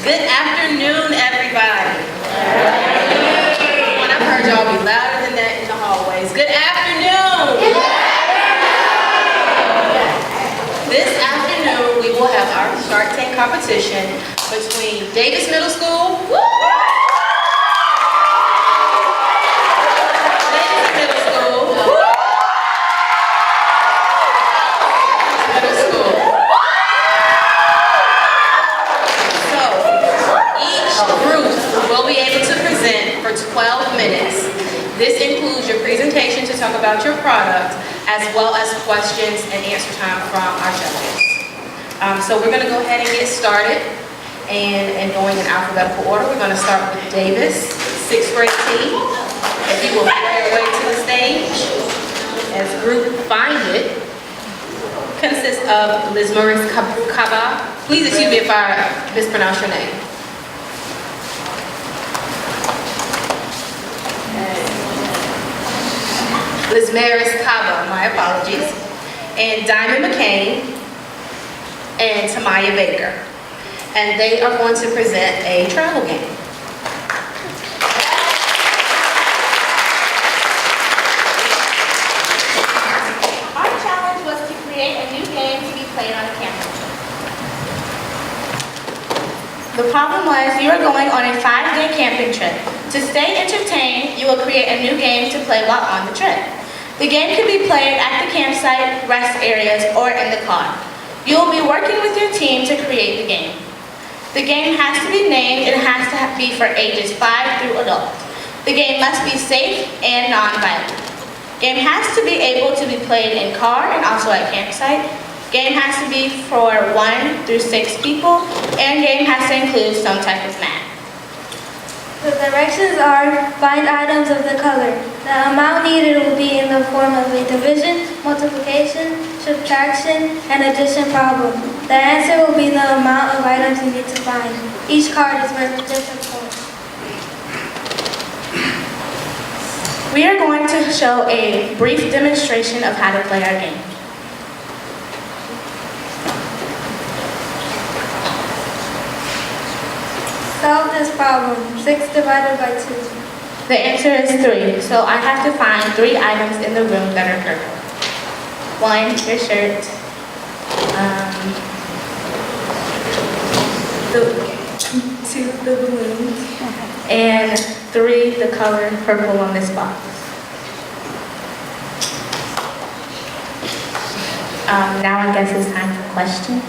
Good afternoon, everybody. When I've heard y'all be louder than that in the hallways. Good afternoon. This afternoon, we will have our S.T.R.E.A.M competition between Davis Middle School, for 12 minutes. This includes your presentation to talk about your product, as well as questions and answer time from our judges. So we're going to go ahead and get started, and going in alphabetical order. We're going to start with Davis, 6th grade team. If you will make your way to the stage, as group Find It consists of Liz Maurice Kaba. Please excuse me if I mispronounce your name. Liz Maurice Kaba, my apologies, and Diamond McCain, and Tamaya Baker. And they are going to present a travel game. Our challenge was to create a new game to be played on a camping trip. The problem was you are going on a 5-day camping trip. To stay entertained, you will create a new game to play while on the trip. The game can be played at the campsite, rest areas, or in the car. You will be working with your team to create the game. The game has to be named and has to be for ages 5 through adult. The game must be safe and non-violent. Game has to be able to be played in car and also at campsite. Game has to be for 1 through 6 people, and game has to include some type of math. The directions are: find items of the color. The amount needed will be in the form of a division, multiplication, subtraction, and addition problem. The answer will be the amount of items you need to find. Each card is worth different points. We are going to show a brief demonstration of how to play our game. Solve this problem. 6 divided by 2. The answer is 3, so I have to find 3 items in the room that are purple. 1, your shirt. 2, the balloons. And 3, the color purple on this box. Now I guess it's time for questions.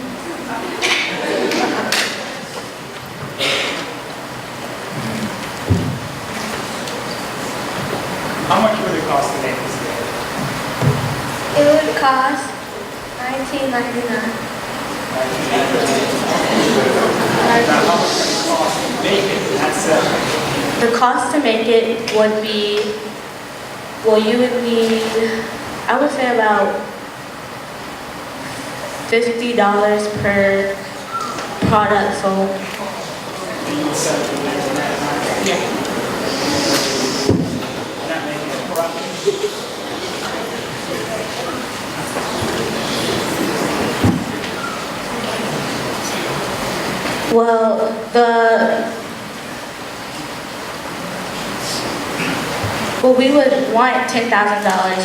How much would it cost to make this game? It would cost $19.99. Now, how much would it cost to make it? That's The cost to make it would be, well, you would need, I would say about $50 per product sold. Yeah. Well, we would want $10,000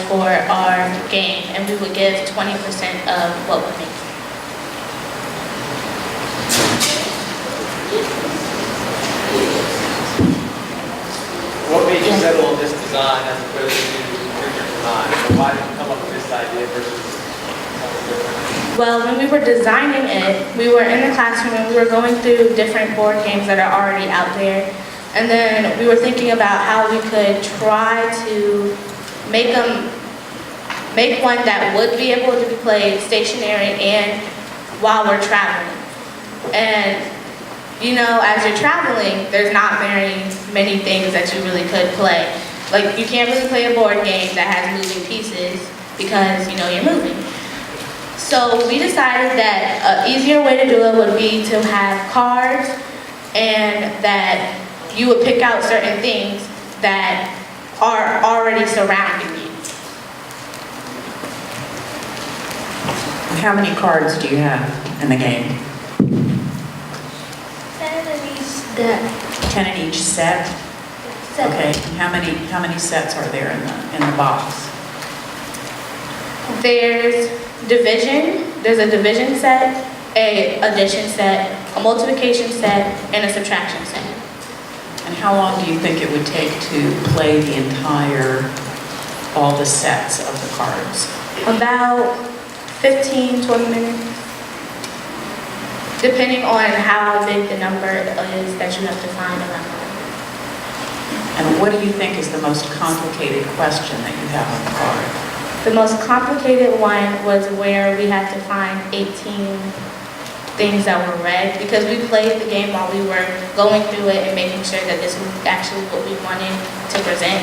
for our game, and we would give 20% of what we make. What made you settle on this design as opposed to your design? Why did you come up with this idea versus something different? Well, when we were designing it, we were in the classroom and we were going through different board games that are already out there. And then we were thinking about how we could try to make one that would be able to be played stationary and while we're traveling. And you know, as you're traveling, there's not very many things that you really could play. Like, you can't really play a board game that has moving pieces because, you know, you're moving. So we decided that an easier way to do it would be to have cards, and that you would pick out certain things that are already surrounding you. How many cards do you have in the game? 10 in each deck. 10 in each set? Seven. Okay, and how many sets are there in the box? There's a division set, a addition set, a multiplication set, and a subtraction set. And how long do you think it would take to play all the sets of the cards? About 15, 20 minutes. Depending on how big the number is that you have to find around. And what do you think is the most complicated question that you have on the card? The most complicated one was where we had to find 18 things that were red, because we played the game while we were going through it and making sure that this was actually what we wanted to present.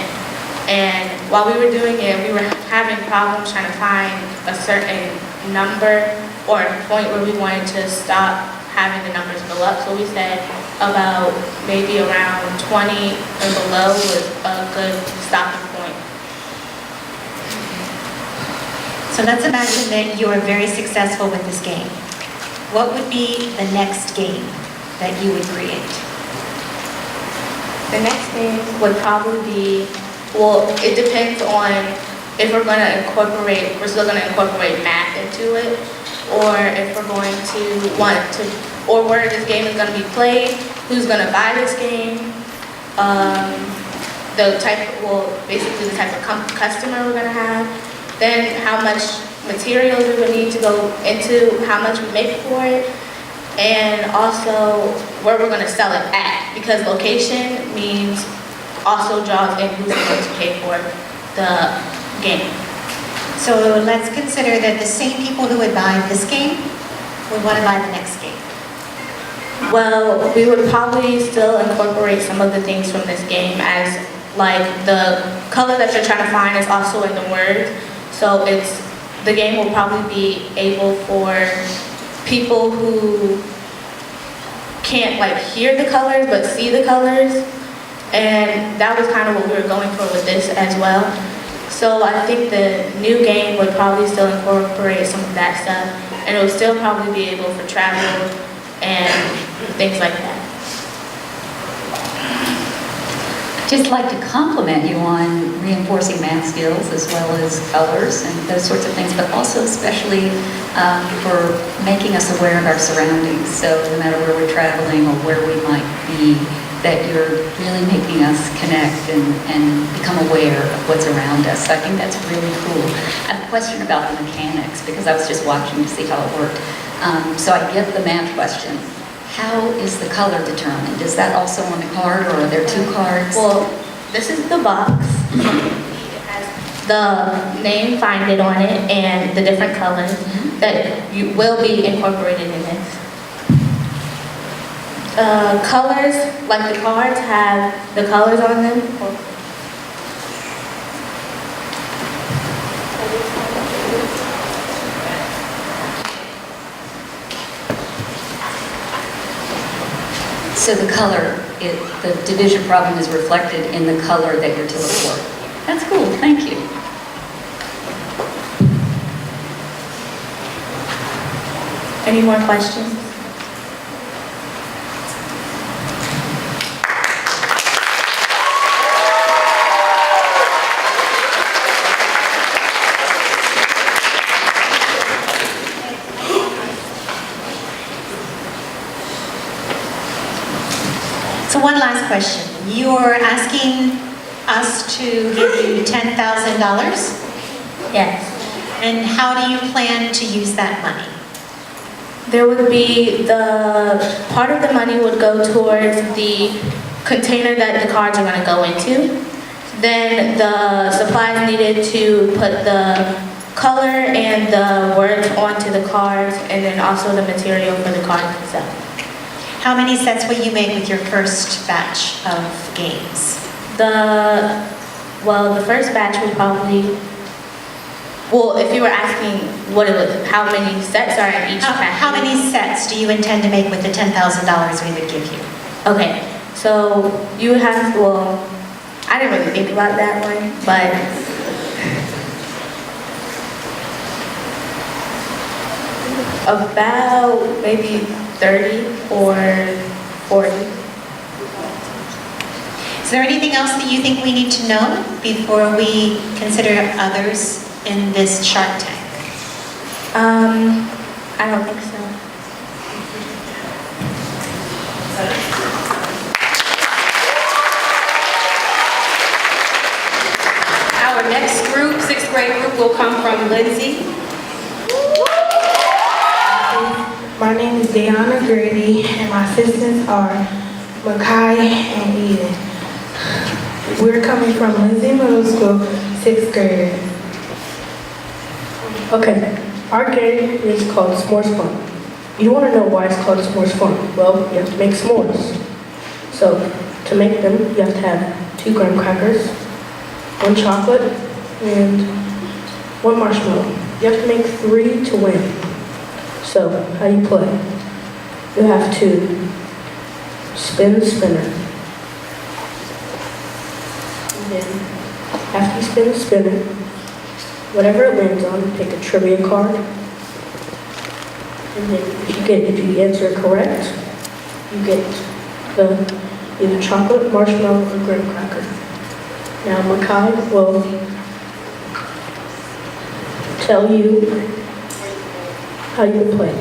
And while we were doing it, we were having problems trying to find a certain number or a point where we wanted to stop having the numbers go up. So we said about maybe around 20 and below was a good stopping point. So let's imagine that you are very successful with this game. What would be the next game that you would create? The next thing would probably be, well, it depends on if we're still going to incorporate math into it, or if we're going to or where this game is going to be played, who's going to buy this game, basically the type of customer we're going to have, then how much materials we would need to go into, how much we make for it, and also where we're going to sell it at, because location means also draws in who's going to pay for the game. So let's consider that the same people who would buy this game would want to buy the next game. Well, we would probably still incorporate some of the things from this game, as like the color that you're trying to find is also in the word. So the game will probably be able for people who can't like hear the colors but see the colors. And that was kind of what we were going for with this as well. So I think the new game would probably still incorporate some of that stuff, and it would still probably be able for travel and things like that. Just like to compliment you on reinforcing math skills as well as colors and those sorts of things, but also especially for making us aware of our surroundings. So no matter where we're traveling or where we might be, that you're really making us connect and become aware of what's around us. So I think that's really cool. I have a question about the mechanics, because I was just watching to see how it worked. So I get the math question. How is the color determined? Is that also on the card, or are there two cards? Well, this is the box. It has the name Find It on it and the different colors that you will be incorporated in this. Colors, like the cards have the colors on them. So the color, the division problem is reflected in the color that you're to look for. That's cool, thank you. Any more questions? So one last question. You're asking us to give you $10,000? Yes. And how do you plan to use that money? There would be part of the money would go towards the container that the cards are going to go into. Then the supplies needed to put the color and the words onto the cards, and then also the material for the cards itself. How many sets will you make with your first batch of games? The first batch would probably, if you were asking how many sets are in each pack. How many sets do you intend to make with the $10,000 we would give you? Okay, so you would have, I didn't really think about that one, but about maybe 30 or 40. Is there anything else that you think we need to know before we consider others in this Shark Tank? I don't think so. Our next group, sixth grade group, will come from Lindsay. My name is Deanna Grady, and my assistants are Makai and Eden. We're coming from Lindsay Middle School, 6th grade. Okay, our game is called S'mores Fun. You want to know why it's called S'mores Fun? Well, you have to make s'mores. So, to make them, you have to have 2 graham crackers, 1 chocolate, and 1 marshmallow. You have to make 3 to win. So, how do you play? You have to spin the spinner. And then, after you spin the spinner, whatever it lands on, take a trivia card. And then, if you answer correct, you get either chocolate, marshmallow, or graham cracker. Now, Makai will tell you how you can play.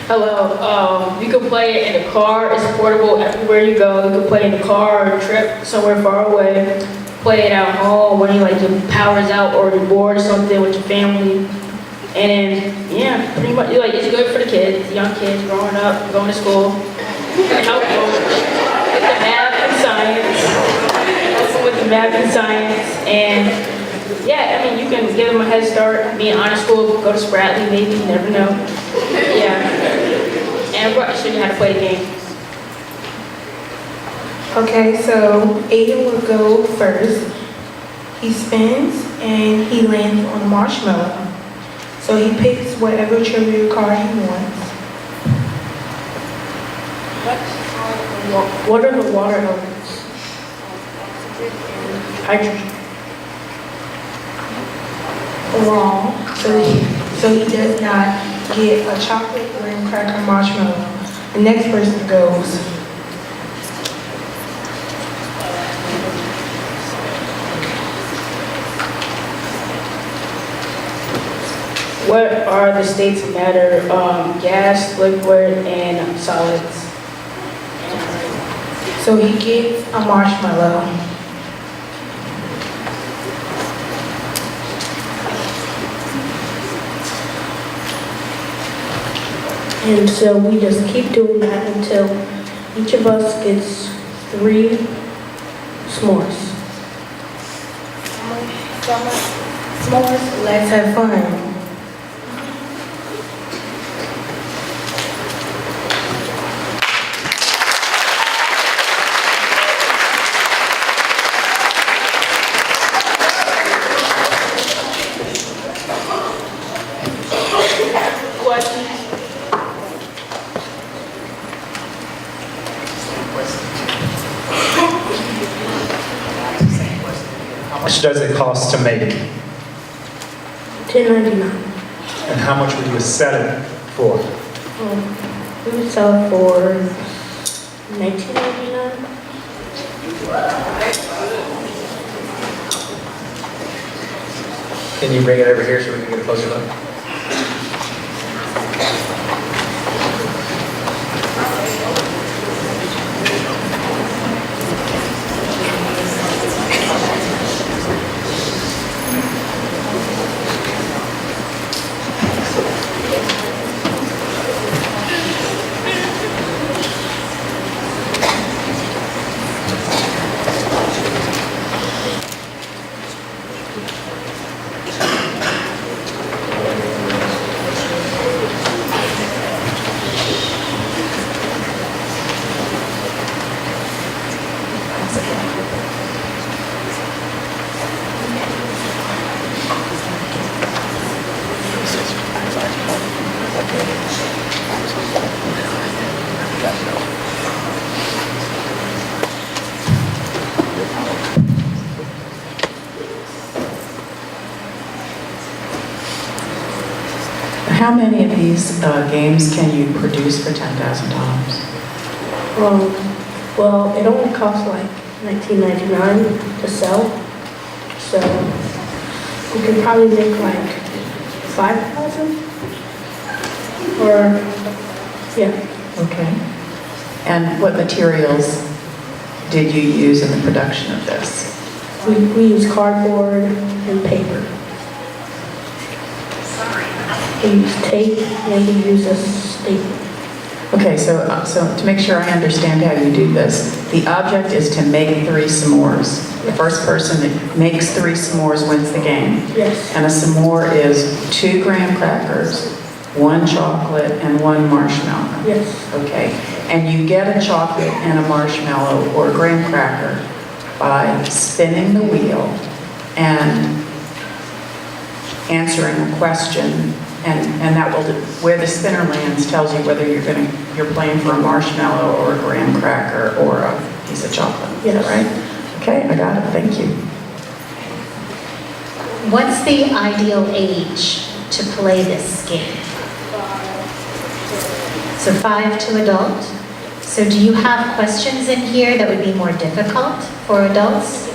Hello, you can play it in a car. It's portable everywhere you go. You can play in the car or trip somewhere far away. Play it at home when your power's out or you're bored or something with your family. And then, yeah, pretty much, it's good for the kids, young kids growing up, going to school. Help them with the math and science. Help them with the math and science. And yeah, I mean, you can give them a head start, be in honor school, go to S.T.R.E.A.M, maybe, you never know. Yeah. And we're show you how to play the game. Okay, so Aiden will go first. He spins and he lands on a marshmallow. So he picks whatever trivia card he wants. What are the water elements? Hydrogen. Wrong. So he does not get a chocolate graham cracker marshmallow. The next person goes. What are the states of matter? Gas, liquid, and solids. So he gets a marshmallow. And so we just keep doing that until each of us gets 3 s'mores. S'mores, let's have fun. How much does it cost to make? $10.99. And how much would you sell it for? We would sell it for $19.99. Can you bring it over here so we can get a closer look? How many of these games can you produce for $10,000? Well, it only costs like $19.99 to sell, so we could probably make like 5,000, or yeah. Okay. And what materials did you use in the production of this? We use cardboard and paper. We use tape and we use a staple. Okay, so to make sure I understand how you do this, the object is to make 3 s'mores. The first person that makes 3 s'mores wins the game. Yes. And a s'more is 2 graham crackers, 1 chocolate, and 1 marshmallow. Yes. Okay, and you get a chocolate and a marshmallow or a graham cracker by spinning the wheel and answering a question, and that will, where the spinner lands tells you whether you're playing for a marshmallow or a graham cracker or a piece of chocolate. Is that right? Okay, I got it. Thank you. What's the ideal age to play this game? So 5 to adult. So do you have questions in here that would be more difficult for adults?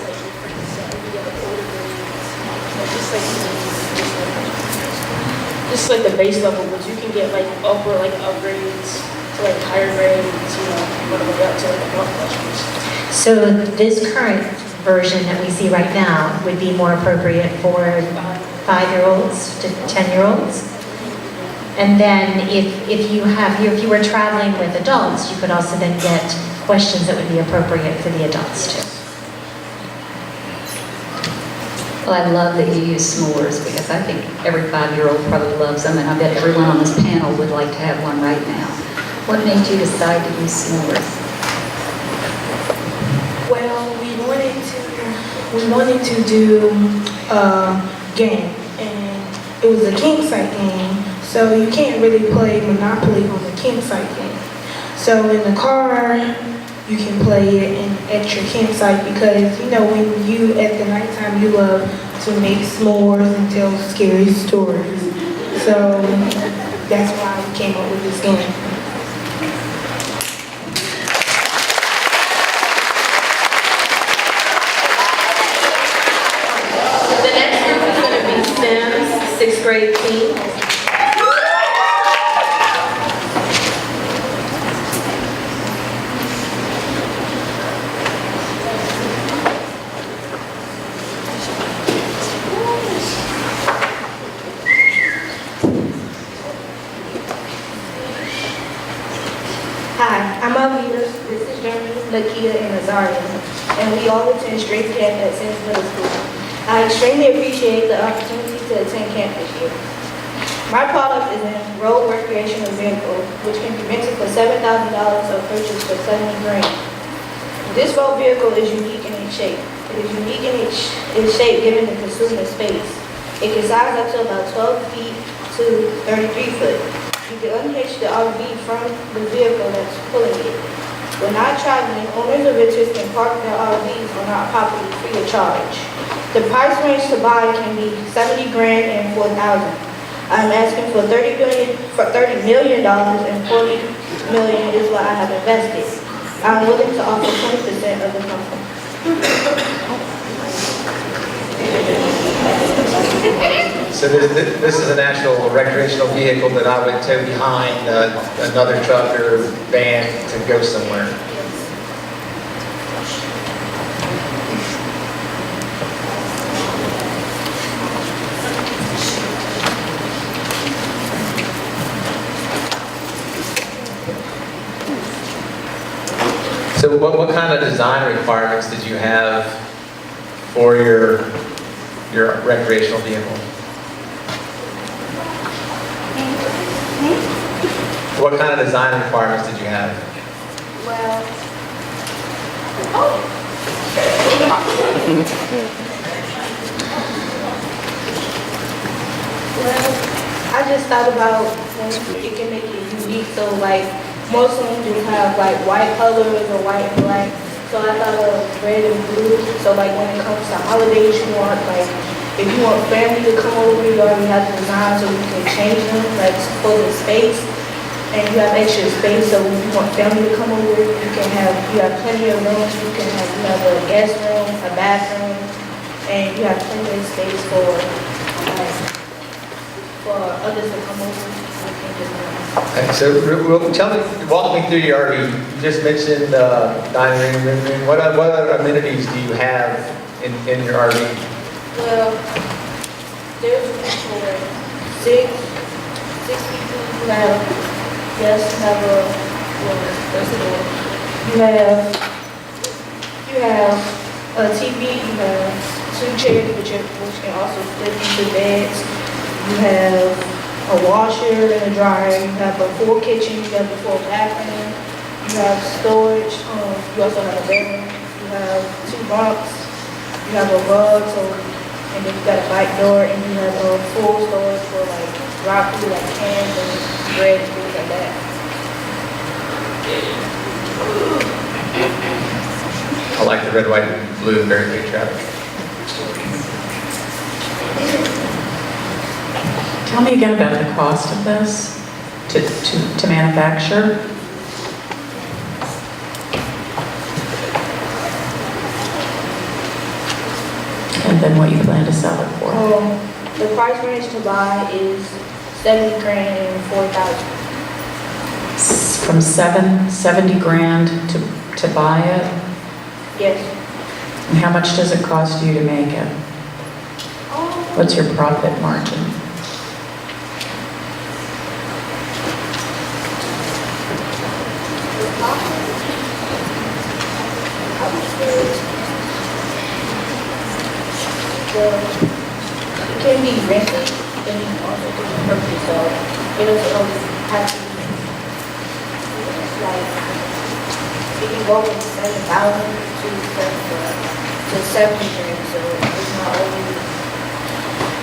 Just like the base level, but you can get like upgrades to like higher grades, all the way up to like adult questions. So this current version that we see right now would be more appropriate for 5-year-olds to 10-year-olds. And then if you were traveling with adults, you could also then get questions that would be appropriate for the adults too. Well, I love that you use s'mores because I think every 5-year-old probably loves them, and I bet everyone on this panel would like to have one right now. What made you decide to use s'mores? Well, we wanted to do a game, and it was a campsite game, so you can't really play Monopoly on the campsite game. So in the car, you can play it at your campsite because, when you, at the nighttime, you love to make s'mores and tell scary stories. So that's why we came up with this game. The next group is going to be Syms, 6th grade team. Hi, I'm Alvira. This is Jeremy, Lakia, and Azaria, and we all attend straight camp at Syms Middle School. I extremely appreciate the opportunity to attend camp this year. My product is a road recreational vehicle, which can be rented for $7,000 or purchased for $70 grand. This road vehicle is unique in its shape. It is unique in its shape given the consumer space. It can size up to about 12 feet to 33 foot. You can unhitch the RV from the vehicle that's pulling it. When not traveling, owners of renters can park their RVs on our property free of charge. The price range to buy can be $70 grand and $4,000. I'm asking for $30 million and $40 million is what I have invested. I'm willing to offer 20% of the company. So this is an actual recreational vehicle that I would tow behind another truck or van to go somewhere. So what kind of design requirements did you have for your recreational vehicle? What kind of design requirements did you have? Well, I just thought about you can make it unique. So like most of them do have like white colors or white and black. So I thought of red and blue. So like when it comes to holidays, you want like if you want family to come over, you already have the design so you can change them like for the space. and you have extra space, so if you want family to come over, you have plenty of rooms, you have a guest room, a bathroom, and you have plenty of space for others to come over. Okay, so walk me through your RV. You just mentioned dining room, living room. What other amenities do you have in your RV? Well, there's room for six people. You have, yes, you have a TV, you have 2 chairs which can also split into beds. You have a washer and a dryer. You have a full kitchen. You have a full bathroom. You have storage. You also have a bedroom. You have 2 bunks. You have a rug, and then you got a back door, and you have a full storage for like broccoli, like cans and bread, things like that. I like the red, white, and blue, very patriotic. Tell me again about the cost of this to manufacture. And then what you plan to sell it for? The price range to buy is $70,000 and $4,000. From 70 grand to buy it? Yes. And how much does it cost you to make it? What's your profit margin? It can be rented, and you also can purchase, so it doesn't always have to be, like, it can go from 7,000 to 70 grand, so it's not always,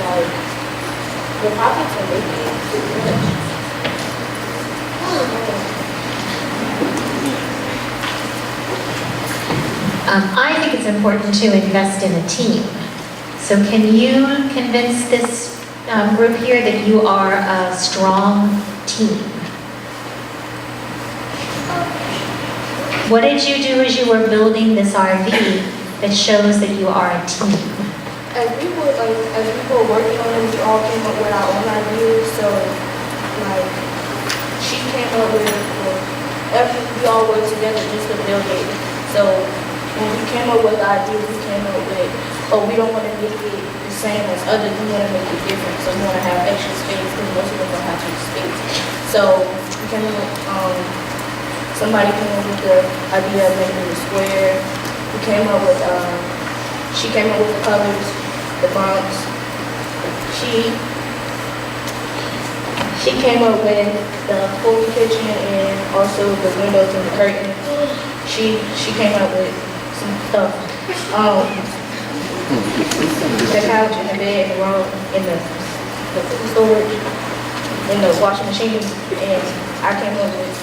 like, the profits are making too much. I think it's important to invest in a team. So can you convince this group here that you are a strong team? What did you do as you were building this RV that shows that you are a team? As we were working on it, we all came up with our own ideas. So, like, she came up with, we all worked together just to build it. So, when we came up with the ideas, we came up with, we don't want to make it the same as others. We want to make it different. So, we want to have extra space because most of us don't have much space. So, we came up with, somebody came up with the idea of making it square. We came up with, she came up with the colors, the bunks. She came up with the full kitchen and also the windows and the curtain. She came up with some stuff. The couch and the bed and the room and the food storage and the washing machine, and I came up with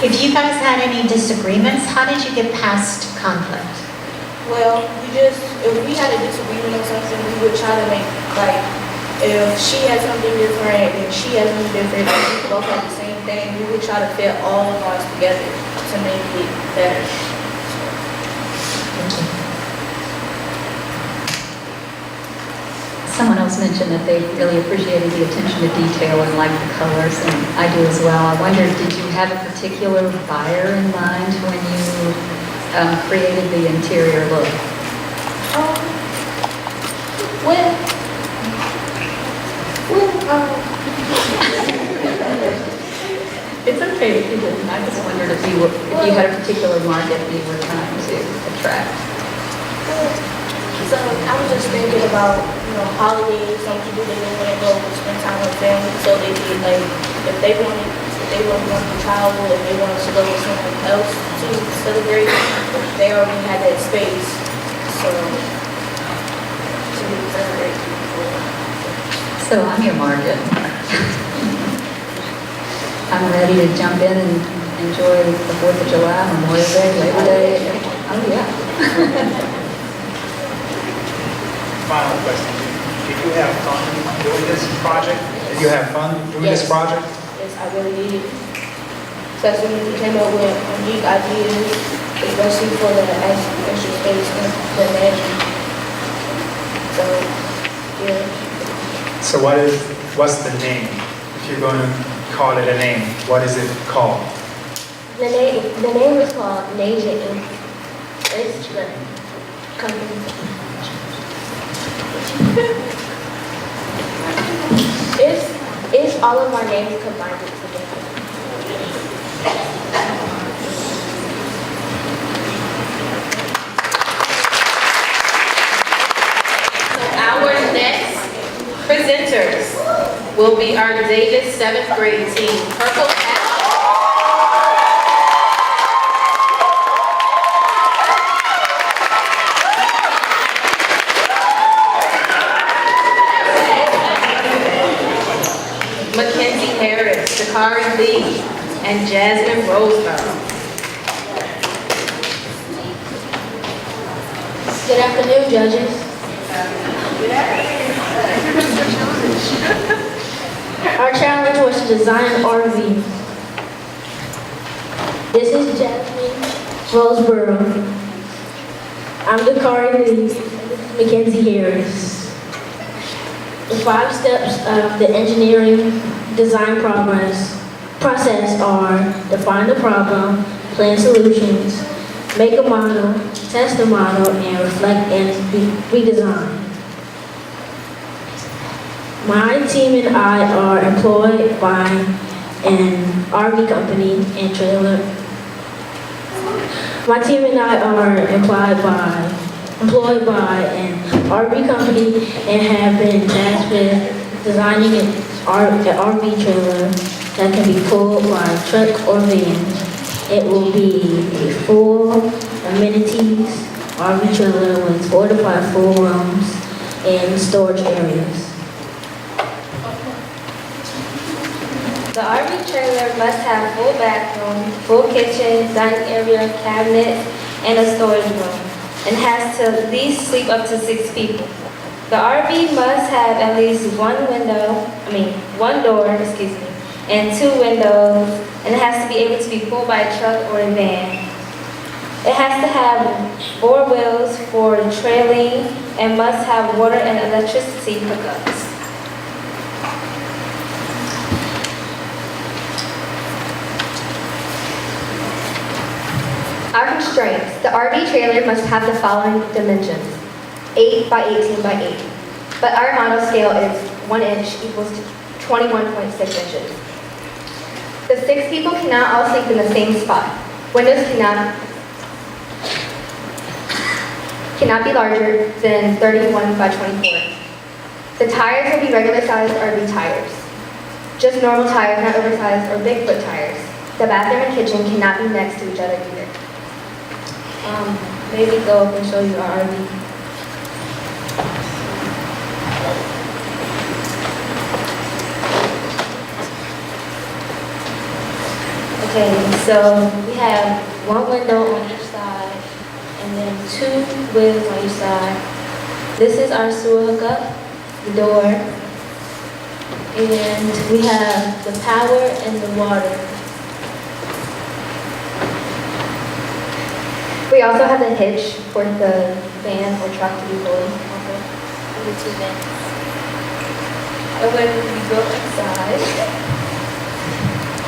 If you guys had any disagreements, how did you get past conflict? Well, if we had a disagreement or something, we would try to make, like, if she had something different and she has something different, and we both have the same thing, we would try to fit all of ours together to make it better. Someone else mentioned that they really appreciated the attention to detail and liked the colors, and I do as well. I wondered, did you have a particular buyer in mind when you created the interior look? It's okay if you didn't. I just wondered if you had a particular market you were trying to attract. So I was just thinking about, holidays. Some people, they don't want to go spend time with family, so they did, like, if they really want to travel, if they wanted to go with someone else to celebrate, they already had that space, so to celebrate. So I'm your market. I'm ready to jump in and enjoy the 4th of July, Memorial Day, Labor Day. Oh, yeah. Final question. Do you have fun doing this project? Did you have fun doing this Yes. project? Yes, I really did. Especially when we came up with unique ideas, especially for the extra space and the magic. So, yeah. So what's the name? If you're going to call it a name, what is it called? The name is called Nasia Inc. It's the company. It's all of our names combined together. Our next presenters will be our Davis 7th grade team. Purple hat. Mackenzie Harris, Shakari Lee, and Jasmine Roseborough. Good afternoon, judges. Our challenge was to design an RV. This is Jasmine Roseborough. I'm Dakari Lee, and this is Mackenzie Harris. The 5 steps of the engineering design process are define the problem, plan solutions, make a model, test the model, and reflect and redesign. My team and I are employed by an RV company and trailer. My team and I are employed by an RV company and have been tasked with designing an RV trailer that can be pulled by a truck or van. It will be a full amenities RV trailer with 4 to 5 full rooms and storage areas. The RV trailer must have full bathroom, full kitchen, dining area, cabinets, and a storage room, and has to at least sleep up to 6 people. The RV must have at least one door, and 2 windows, and it has to be able to be pulled by a truck or a van. It has to have 4 wheels for trailing and must have water and electricity hookups. Our constraints. The RV trailer must have the following dimensions: 8 by 18 by 8. But our model scale is 1 inch equals to 21.6 inches. The 6 people cannot all sleep in the same spot. Windows cannot be larger than 31 by 24. The tires will be regular sized RV tires. Just normal tires, not oversized or Bigfoot tires. The bathroom and kitchen cannot be next to each other either. Maybe go up and show you our RV. Okay, so we have 1 window on each side and then 2 wheels on each side. This is our sewer hookup, the door, and we have the power and the water. We also have the hitch for the van or truck to be pulled. Also, the 2 vans. And when we go inside,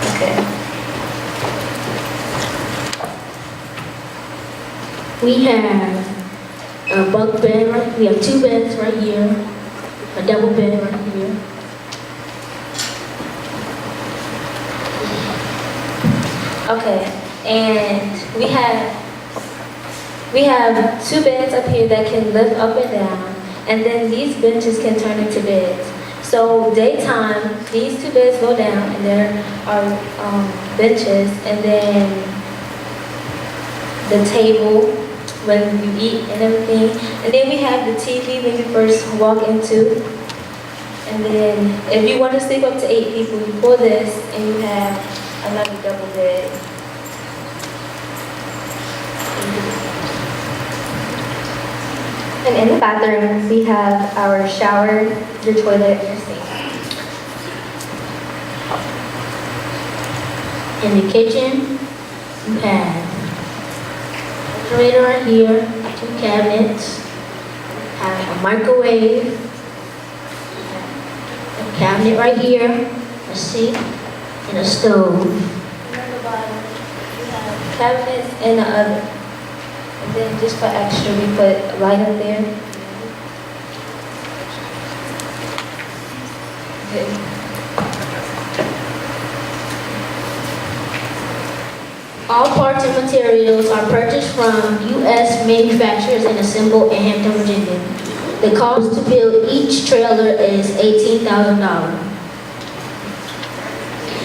okay. We have a bunk bed we have 2 beds right here, a double bed right here. Okay, and we have 2 beds up here that can lift up and down, and then these benches can turn into beds. So daytime, these 2 beds go down, and there are benches, and then the table when you eat and everything. And then we have the TV when you first walk into. And then if you want to sleep up to 8 people, you pull this, and you have another double bed. And in the bathroom, we have our shower, your toilet, and your sink. In the kitchen, you have a refrigerator right here, 2 cabinets, have a microwave, a cabinet right here, a sink, and a stove. And on the bottom, you have cabinets and an oven. And then just for extra, we put a light up there. All parts and materials are purchased from U.S. manufacturers and assembled in Hampton, Virginia. The cost to build each trailer is $18,000.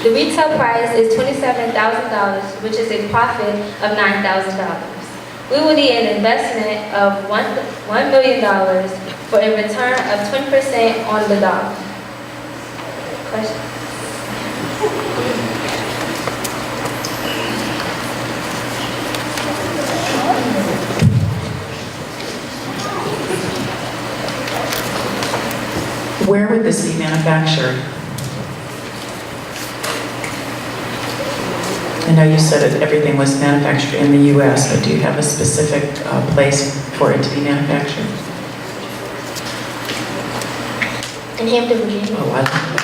The retail price is $27,000, which is a profit of $9,000. We will need an investment of $1 million for a return of 20% on the dollar. Question? Where would this be manufactured? I know you said that everything was manufactured in the U.S., but do you have a specific place for it to be manufactured? In Hampton, Virginia. Oh, I love that.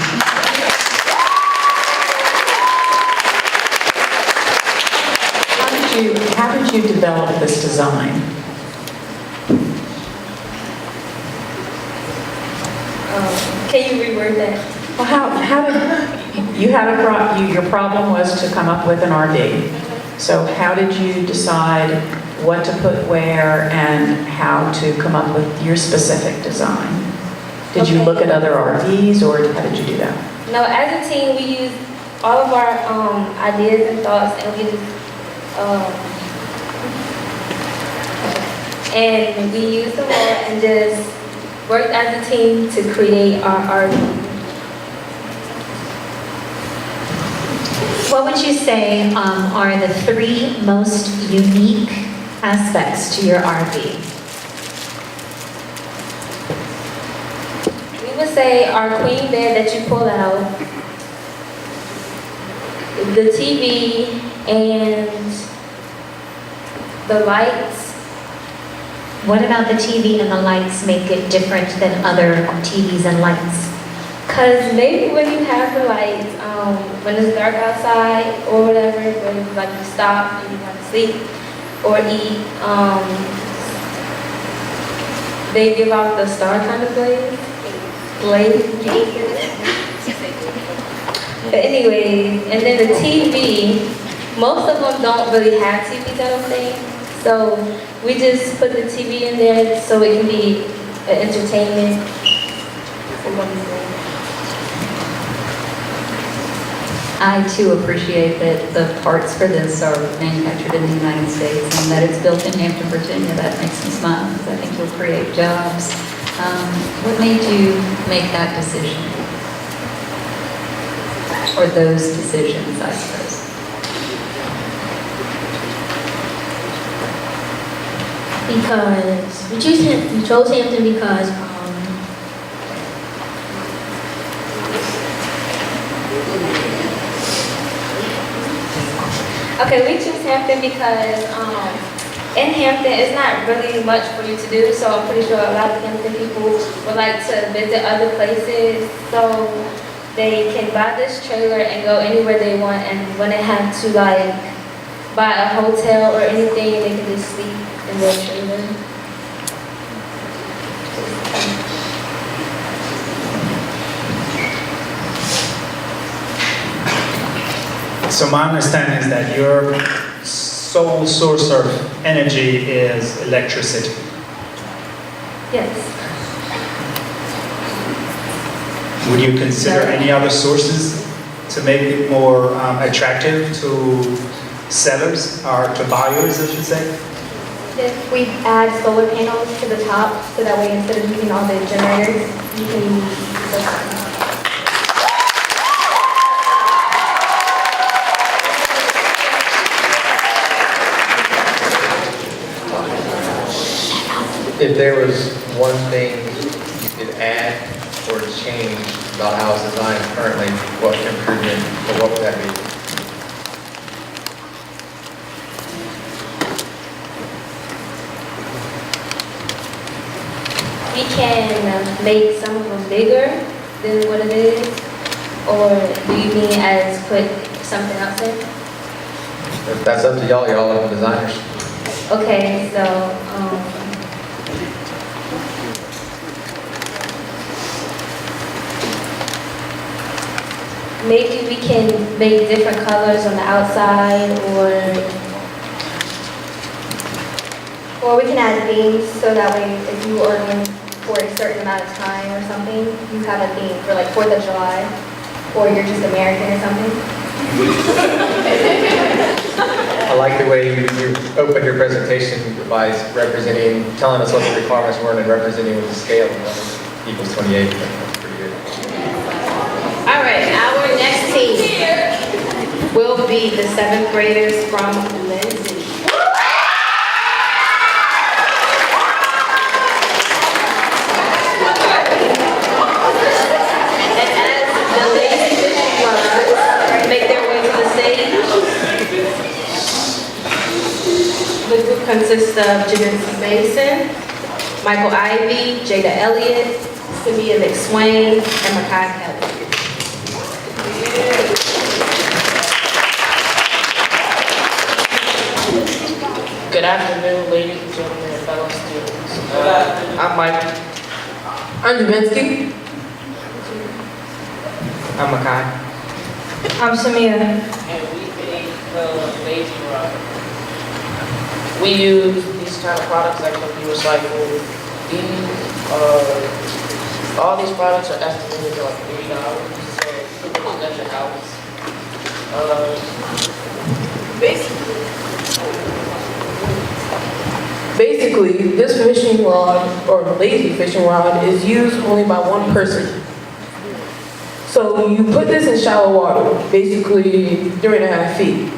How did you develop this design? Can you reword that? Well, how did you had your problem was to come up with an RV. So how did you decide what to put where and how to come up with your specific design? Did you look at other RVs or how did you do that? No, as a team, we use all of our ideas and thoughts, and we use them all and just worked as a team to create our RV. What would you say are the 3 most unique aspects to your RV? We would say our queen bed that you pull out, the TV, and the lights. What about the TV and the lights make it different than other TVs and lights? Because maybe when you have the lights, when it's dark outside or whatever, when you stop and you want to sleep or eat, they give out the star kind of blaze. But anyway, and then the TV, most of them don't really have TVs, I don't think. So we just put the TV in there so it can be an entertainment. I too appreciate that the parts for this are manufactured in the United States and that it's built in Hampton, Virginia. That makes me smile because I think you'll create jobs. What made you make that decision? Or those decisions, I suppose. Because we chose Hampton because we choose Hampton because in Hampton it's not really much for you to do, so I'm pretty sure a lot of Hampton people would like to visit other places, so they can buy this trailer and go anywhere they want, and when they have to buy a hotel or anything, they can just sleep in their trailer. So my understanding is that your sole source of energy is electricity. Yes. Would you consider any other sources to make it more attractive to sellers or to buyers, I should say? If we add solar panels to the top, so that way instead of using all the generators, you can use the sun. If there was one thing you could add or change about how it's designed currently, what improvement, or what would that be? we can make some of them bigger than what it is? Or do you mean as put something else in? If that's up to y'all, y'all are the designers. Okay, so, maybe we can make different colors on the outside, or we can add themes, so that way if you are in for a certain amount of time or something, you have a theme for like 4th of July, or you're just American or something. I like the way you opened your presentation by representing, telling us what the requirements were and representing with the scale equals 28. That's pretty good. All right, our next team will be the 7th graders from Lindsay. And as the ladies make their way to the stage, the group consists of Janessa Mason, Michael Ivy, Jada Elliott, Samia McSwain, and Makai Kelly. Good afternoon, ladies and gentlemen, and fellow students. I'm Mike. I'm Javinsky. I'm Makai. I'm Samia. And we made the lazy rod. We use these kind of products that can be recycled. All these products are estimated to like $3, so pretty much at your house. Basically, this fishing rod, or lazy fishing rod, is used only by one person. So you put this in shallow water, basically 3.5 feet.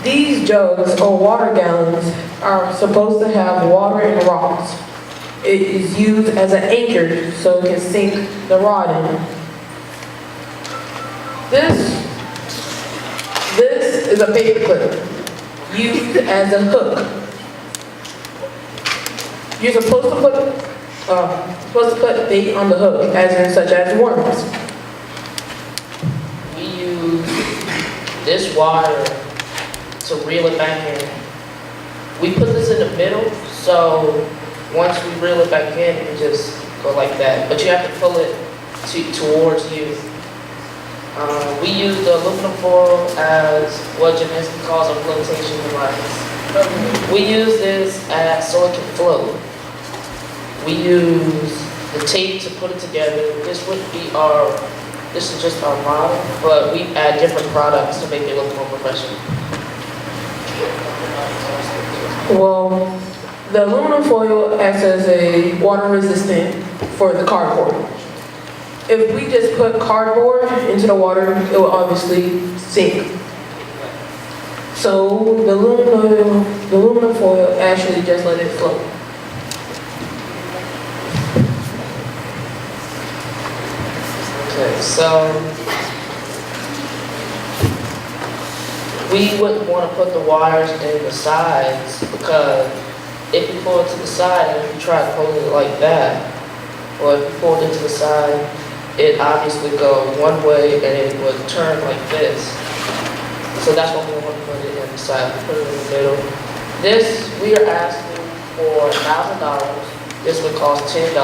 These jugs, or water gallons, are supposed to have water and rocks. It is used as an anchor so it can sink the rod in. This is a paper clip used as a hook. You're supposed to put bait on the hook, as in such as worms. We use this wire to reel it back in. We put this in the middle, so once we reel it back in, it can just go like that. But you have to pull it towards you. We use the aluminum foil as what Javinsky calls a flotation device. We use this so it can float. We use the tape to put it together. This is just our model, but we add different products to make it look more professional. Well, the aluminum foil acts as a water resistant for the cardboard. If we just put cardboard into the water, it will obviously sink. So the aluminum foil actually just let it float. Okay, so we wouldn't want to put the wires in the sides, because if you pull it to the side and if you try to pull it like that, or if you pull it into the side, it obviously go one way and it would turn like this. So that's why we want to put it in the side. We put it in the middle. This, we are asking for $1,000. This would cost $10.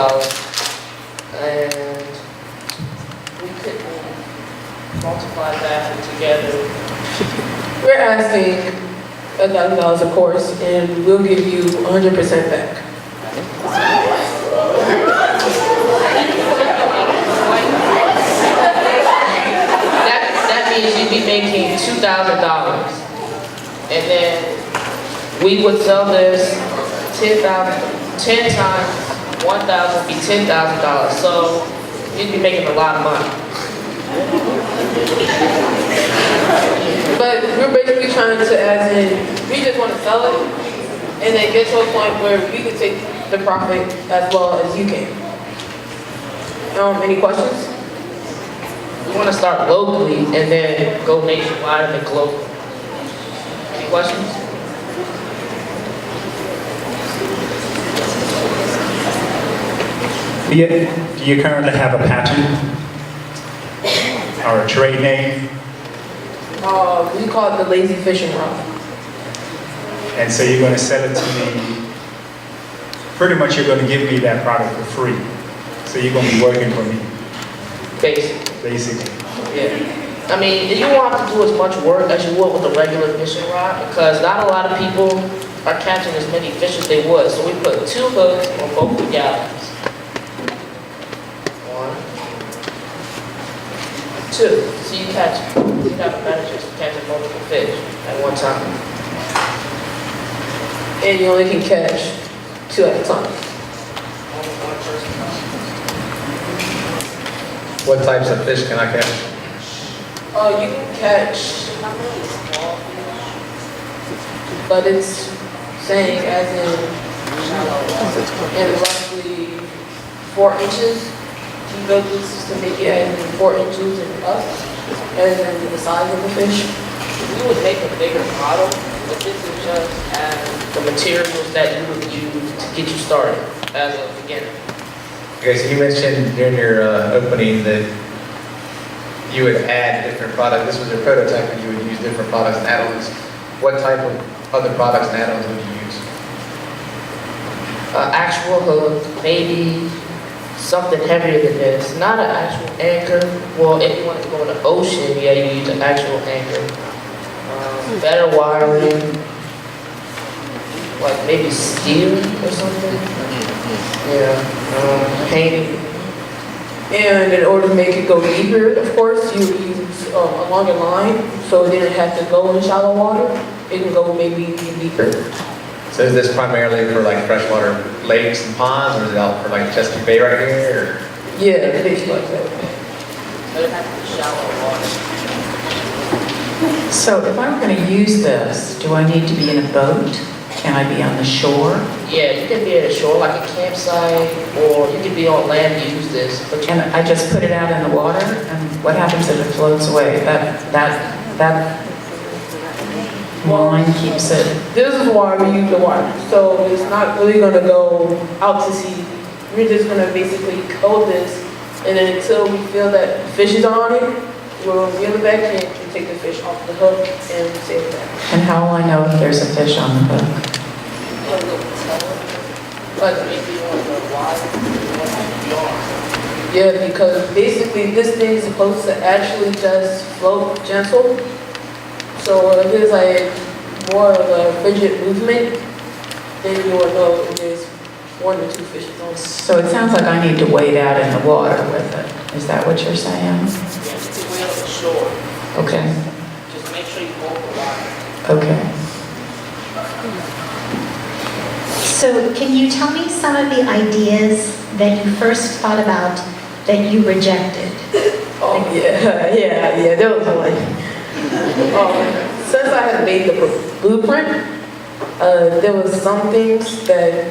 And we could multiply that together. We're asking $1,000 a course, and we'll give you 100% back. That means you'd be making $2,000. And then we would sell this 10 times 1,000 be $10,000. So you'd be making a lot of money. But we're basically trying to, as in, we just want to sell it, and then get to a point where we can take the profit as well as you can. Any questions? We want to start locally and then go nationwide and then global. Any questions? Do you currently have a patent or a trade name? We call it the lazy fishing rod. And so you're going to sell it to me, pretty much you're going to give me that product for free. So you're going to be working for me, basically. Yeah. I mean, you won't have to do as much work as you would with a regular fishing rod because not a lot of people are catching as many fish as they would. So we put 2 hooks on both the gallons. 1, 2. So you have a better chance of catching multiple fish at one time. And you only can catch 2 at a time. What types of fish can I catch? You can catch, but it's saying as in roughly 4 inches. You build this to make it as in 4 inches and up, and then the size of the fish. We would make a bigger model, but this is just as the materials that you would use to get you started as a beginner. Okay, so you mentioned during your opening that you would add different products. This was a prototype and you would use different products and add-ons. What type of other products and add-ons would you use? Actual hook, maybe something heavier than this. Not an actual anchor. Well, if you want to go in the ocean, yeah, you use an actual anchor. Better wiring, like maybe steel or something. Yeah, painting. And in order to make it go deeper, of course, you use a longer line, so it didn't have to go in shallow water. It can go maybe deeper. So is this primarily for like freshwater lakes and ponds, or is it out for like Chesapeake Bay right here? Or? Yeah, things like that. But it has to be shallow water. So if I'm going to use this, do I need to be in a boat? Can I be on the shore? Yeah, you can be at a shore, like a campsite, or you can be on land and use this. But And I just put it out in the water, and what happens if it floats away? That line keeps it. this is why we use the water. So it's not really gonna go out to sea. We're just gonna basically hold this, and then until we feel that fishes are on it, we'll reel it back in and take the fish off the hook and save it back. And how will I know if there's a fish on the hook? But maybe on the wire. Yeah, because basically this thing is supposed to actually just float gentle. So if it's like more of a frigid movement, then you will know if there's 1 or 2 fishes on it. So it sounds like I need to wade out in the water with it. Is that what you're saying? Yeah, you can wheel it ashore. Okay, Just make sure you hold the wire. okay. So can you tell me some of the ideas that you first thought about that you rejected? Oh, yeah, there was one. Since I had made the blueprint, there was some things that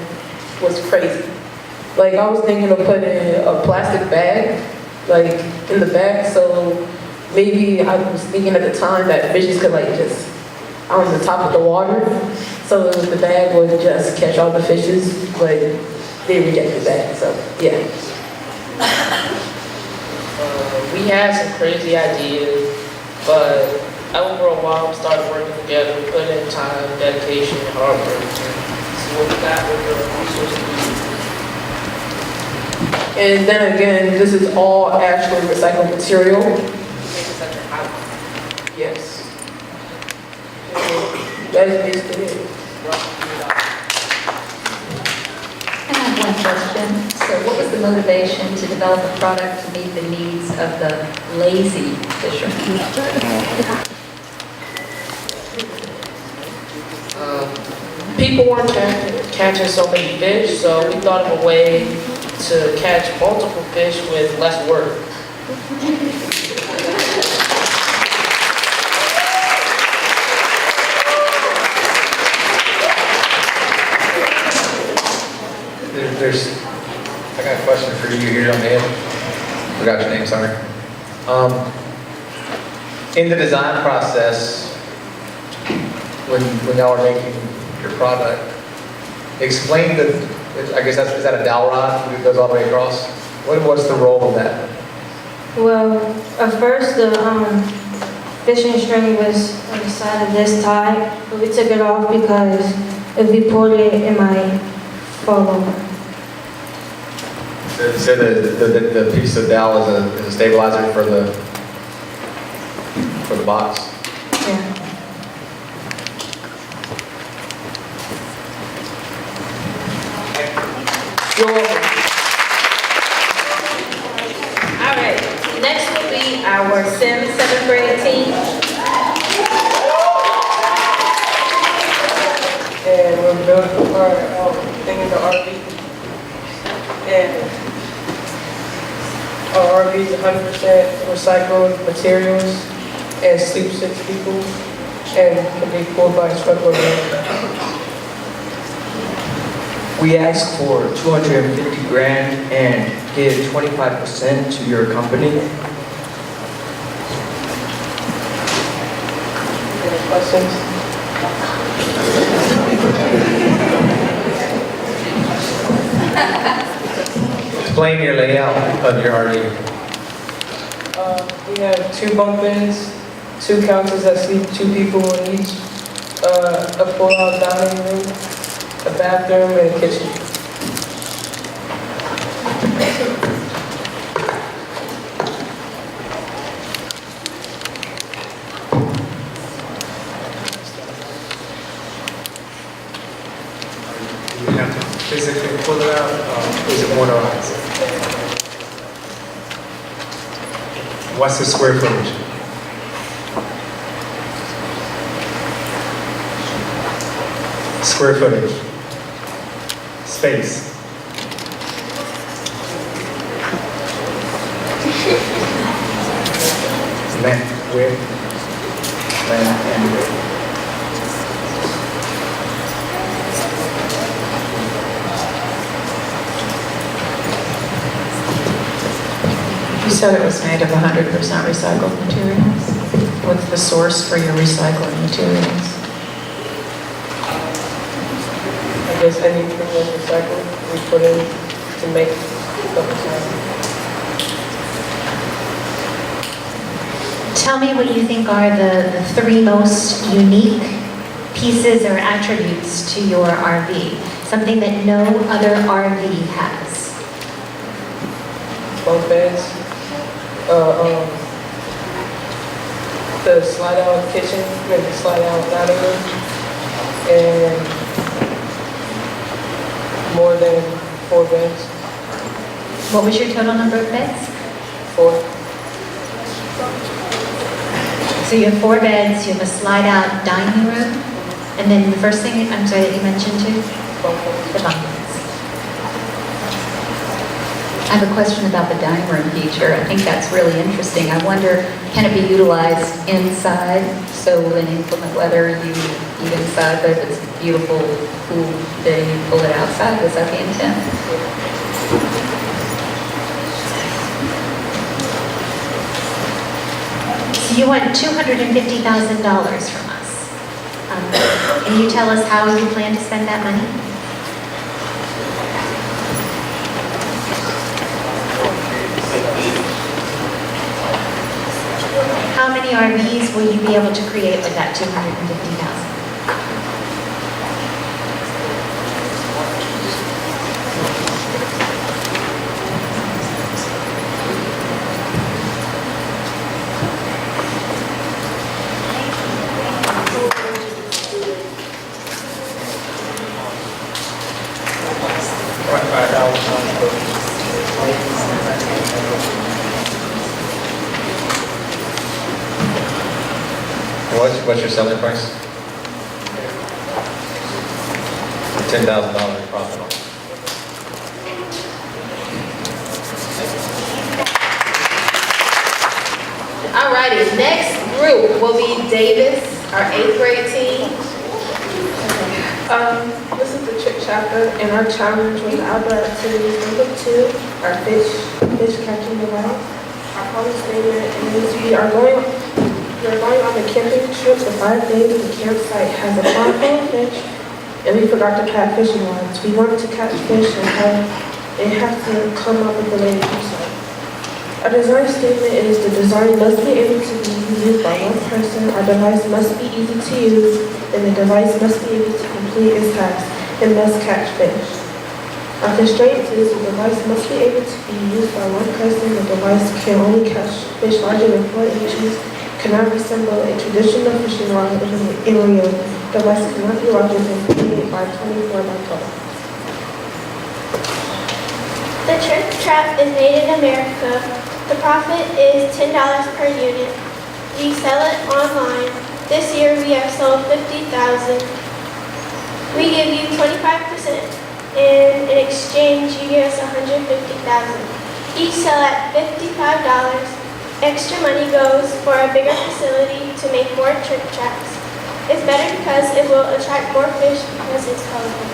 was crazy. Like I was thinking of putting a plastic bag, like in the back, so maybe I was thinking at the time that fishes could like just on the top of the water, so the bag would just catch all the fishes, but they rejected that, so yeah. We had some crazy ideas, but over a while we started working together, we put in time, dedication, and hard work, and see what we got with the resources we use. And then again, this is all actually recycled material. Yes. That is basically it. I have one question. So what was the motivation to develop a product to meet the needs of the lazy fishermen? People weren't catching so many fish, so we thought of a way to catch multiple fish with less work. I got a question for you here on the end. Forgot your name, sorry. In the design process, when y'all are making your product, explain the I guess is that a dowel rod that goes all the way across? What's the role of that? Well, at first the fishing string was on the side of this tie, but we took it off because if we pulled it, it might fall over. So the piece of dowel is a stabilizer for the box? Yeah. You're welcome. All right, next will be our Syms 7th grade team. And we're building our thing in the RV. And our RV is 100% recycled materials and sleeps 6 people and can be pulled by a truck or We ask for 250 grand and give 25% to your company. Any questions? Explain your layout of your RV. We have 2 bunk beds, 2 couches that sleep 2 people in each, a pull-out dining room, a bathroom, and a kitchen. You have to physically pull it out, or is it motorized? What's the square footage? Square footage. Space. Length, width, length, and width. You said it was made of 100% recycled materials. What's the source for your recycling materials? I guess anything that's recycled, we put in to make stuff recycled. Tell me what you think are the 3 most unique pieces or attributes to your RV. Something that no other RV has. Bunk beds, the slide-out kitchen, maybe slide-out dining room, and more than 4 beds. What was your total number of beds? 4. So you have 4 beds, you have a slide-out dining room, and then the first thing, I'm sorry, that you mentioned too? The bunk beds. I have a question about the dining room feature. I think that's really interesting. I wonder, can it be utilized inside? So in inclement weather, you eat inside, but if it's a beautiful, cool day, you pull it outside. Was that the intent? So you want $250,000 from us. Can you tell us how you plan to spend that money? How many RVs will you be able to create with that $250,000? What's your selling price? $10,000 profit on it. Alrighty, next group will be Davis, our 8th grade team. This is the trick chapter, and our challenge was outdoor activities number 2, our fish catching device. Our college statement is we're going on a camping trip for 5 days. The campsite has a pond full of fish, and we forgot to catch fishing rods. We want to catch fish and have to come up with a way to do so. Our design statement is the design must be able to be used by one person, our device must be easy to use, and the device must be able to complete its task and must catch fish. Our constraints is the device must be able to be used by one person, the device can only catch fish larger than 4 inches, cannot resemble a traditional fishing rod in real, device cannot be larger than 28 by 24 by 12. The Trick Trap is made in America. The profit is $10 per unit. We sell it online. This year we have sold 50,000. We give you 25%. And in exchange you give us 150,000. Each sell at $55. Extra money goes for a bigger facility to make more trick traps. It's better because it will attract more fish because it's colorful.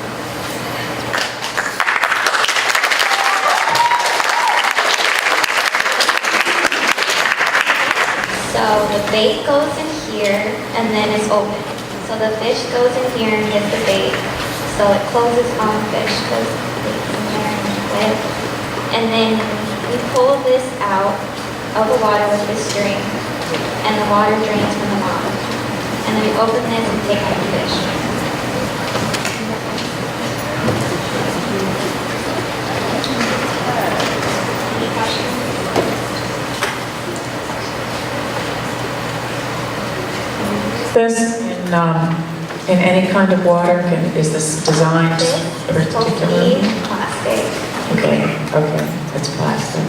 So the bait goes in here and then it's open. So the fish goes in here and gets the bait. So it closes on fish because it's in there and wet. And then we pull this out of the water with this string and the water drains from the bottom. And then we open this and take out the fish. Any questions? This in any kind of water? Is this designed particularly? Plastic. Okay, it's plastic.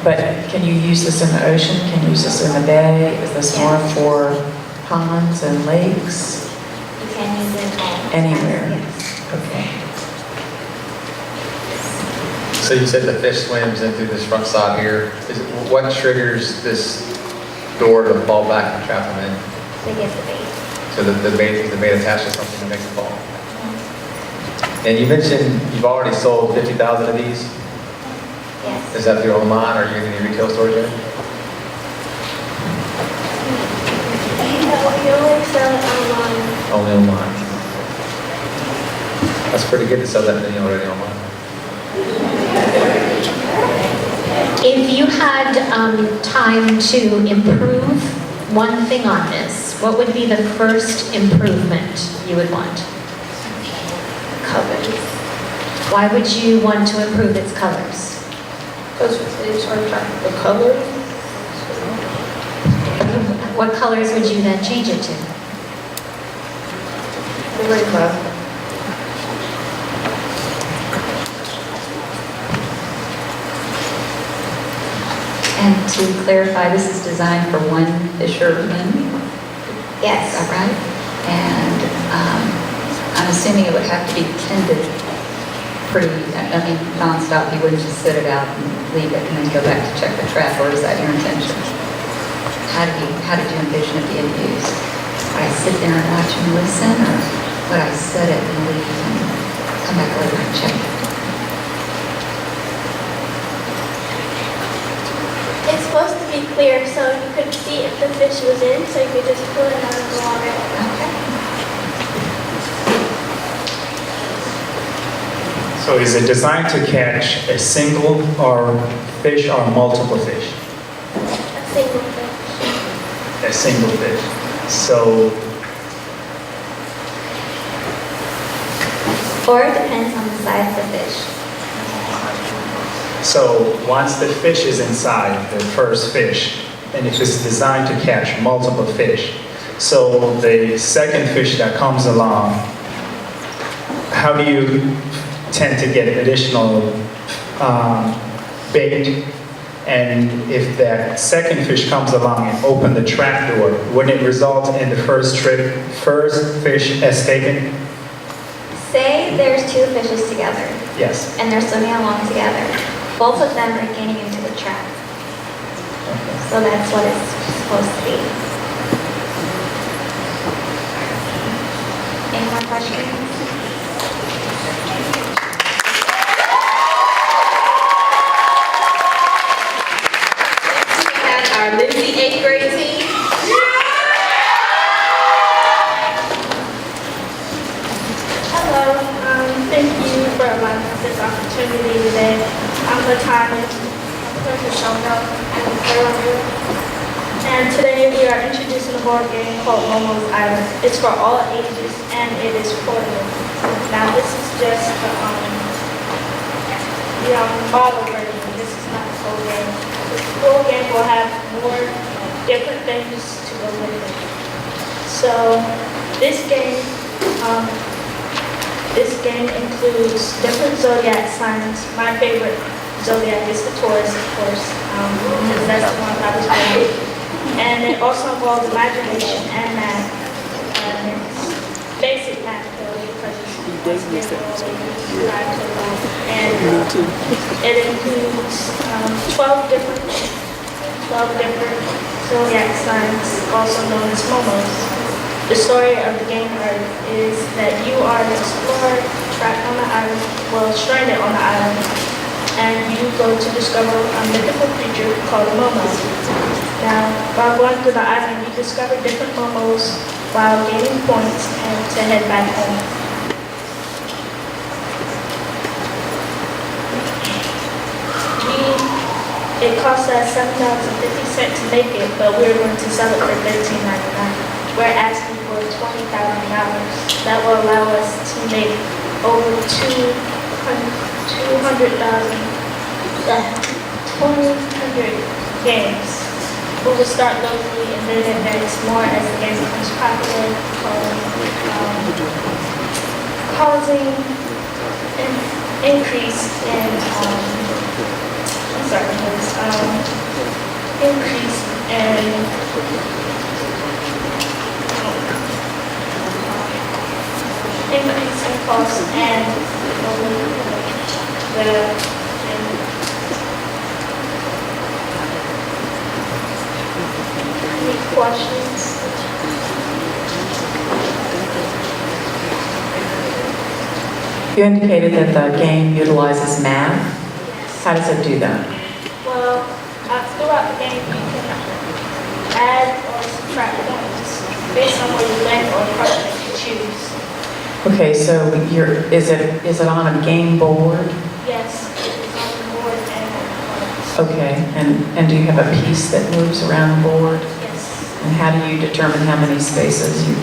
But can you use this in the ocean? Can you use this in the bay? Is this more for ponds and lakes? You can use it Anywhere? Yes. Okay. So you said the fish swims in through this front side here. What triggers this door to fall back and trap them in? They get the bait. So the bait attached to something to make it fall. And you mentioned you've already sold 50,000 of these? Yes. Is that through online or are you in any retail stores yet? We only sell it online. Only online. That's pretty good to sell that many already online. If you had time to improve one thing on this, what would be the first improvement you would want? Colors. Why would you want to improve its colors? Because it's our the colors. What colors would you then change it to? The rainbow. And to clarify, this is designed for one fisherman? Yes. Is that right? And I'm assuming it would have to be tended pretty, nonstop. You wouldn't just set it out and leave it and then go back to check the trap, or is that your intention? How did you envision it being used? Would I sit there and watch and listen, or would I set it and leave and come back later and check it? It's supposed to be clear so you could see if the fish was in, so you could just pull it out of the water. Okay. So is it designed to catch a single or fish or multiple fish? A single fish. A single fish. So, Or it depends on the size of the fish. so once the fish is inside, the first fish, and if it's designed to catch multiple fish, so the second fish that comes along, how do you tend to get additional bait? And if that second fish comes along and open the trap door, wouldn't it result in the first fish escaping? Say there's two fishes together Yes. and they're swimming along together. Both of them are getting into the trap. So that's what it's supposed to be. Any more questions? Our Lindsay 8th grade team. number time. I'm going to show them. And today we are introducing a board game called Momo's Island. It's for all ages and it is portable. Now this is just the model version. This is not the full game. The full game will have more different things to go with it. So this game includes different zodiac signs. My favorite zodiac is the Taurus, of course, because that's the one I was born. And it also involves imagination and math. And it's basic math though, because it's and it includes 12 different zodiac signs, also known as momos. The story of the game is that you are an explorer trapped on the island, well, stranded on the island, and you go to discover a mythical creature called a momo. Now, while going through the island, you discover different momos while gaining points and to head back home. It costs us $7.50 to make it, but we're going to sell it for $13.99. We're asking for $20,000. That will allow us to make over 200 games. We will start locally and then advance more as the game becomes popular, causing an increase in cost and any questions? You indicated that the game utilizes math. How does it do that? Well, throughout the game, you can add or subtract points based on where you land or part that you choose. Okay, so is it on a game board? Yes, it's on the board and on the cards. Okay, and do you have a piece that moves around the board? Yes. And how do you determine how many spaces you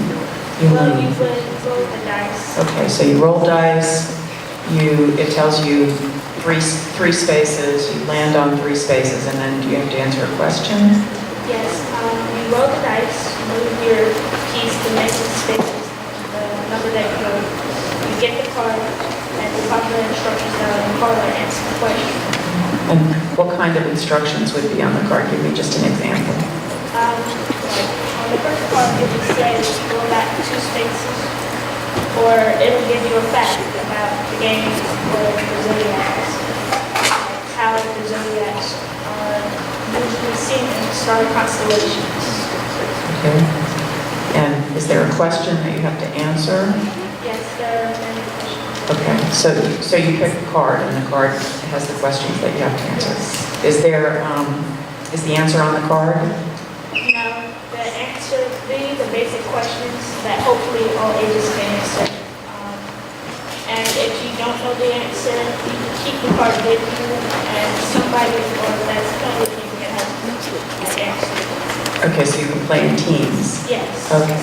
Well, you need? would roll the dice. Okay, so you roll dice, it tells you three spaces, you land on 3 spaces, and then do you have to answer a question? Yes, you roll the dice, move your piece to make the spaces, the number that you roll. You get the card, and you pop the instructions down on the card and answer the question. And what kind of instructions would be on the card? Give me just an example. On the first card, it would say go back 2 spaces, or it'll give you a fact about the game or the zodiacs, how the zodiacs are usually seen in star constellations. Okay. And is there a question that you have to answer? Yes, there are many questions. Okay, so you pick a card, and the card has the questions that you have to answer. Is the answer on the card? No, the answer would be the basic questions that hopefully all ages can answer. And if you don't know the answer, you can keep the card with you, and somebody or that's playing with you can help you the answer. Okay, so you can play in teams? Yes. Okay.